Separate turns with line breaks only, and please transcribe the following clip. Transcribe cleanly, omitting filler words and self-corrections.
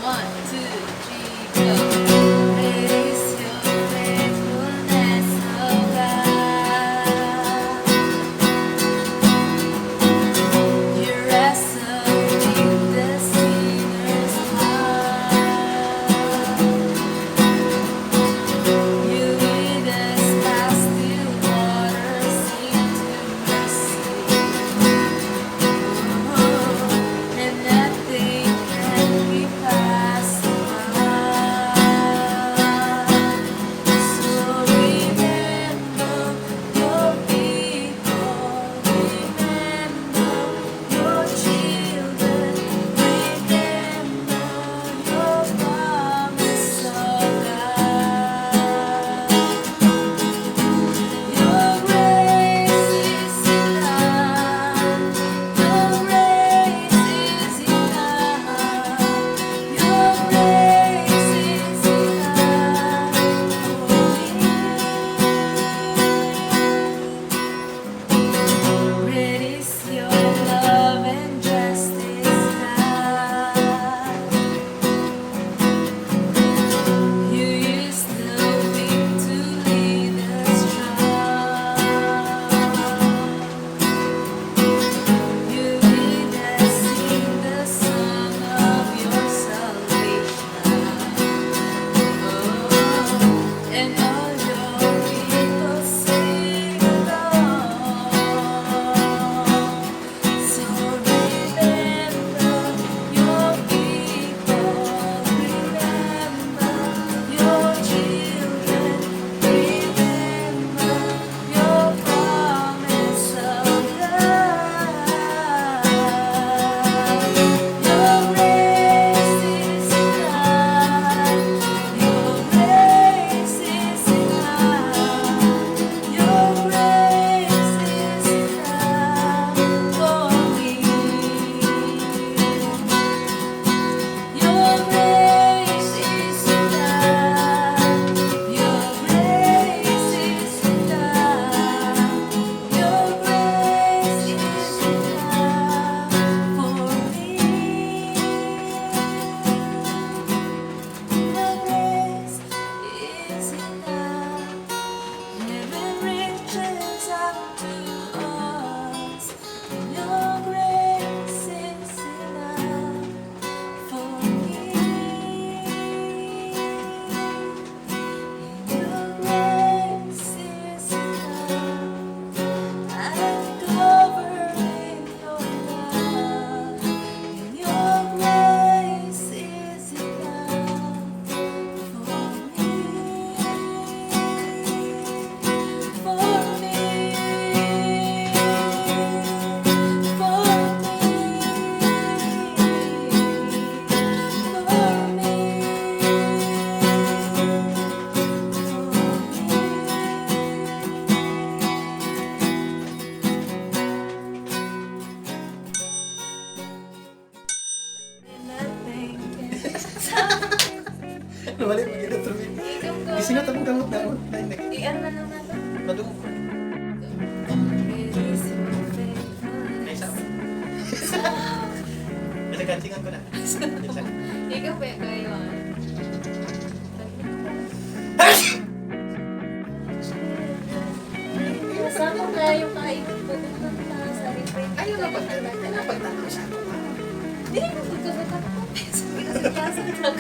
One, two, three, go. Praise your faithfulness, oh God. You wrestle with the sinner's heart. You lead us past still waters into mercy. And nothing can be passed by. So remember your people, remember your children, remember your promise, oh God. Your grace is enough. Your grace is enough. Your grace is enough for me. Great is your love and justice, God. You used the wind to lead us strong. You lead us in the song of your salvation. Oh, and all your people sing along. So remember your people, remember your children, remember your promise of God. Your grace is enough. Your grace is enough. Your grace is enough for me. Your grace is enough. Your grace is enough. Your grace is enough for me. Your grace is enough. Heaven reaches out to us. Your grace is enough for me. Your grace is enough. I'm covered in your love. Your grace is enough for me. For me.
Nawali mo gina to. Gising na tapong gamot-gamot.
Iyan na lang natin.
Madungo ko. Ay, sama. Nalagansingan ko na.
Ikaw pa kayo. Kasama nga yung kaibigan sa retreat.
Ayaw na pagtanong sa ako.
Hindi mo magkakatak ko. Sabi kasi pasok lang.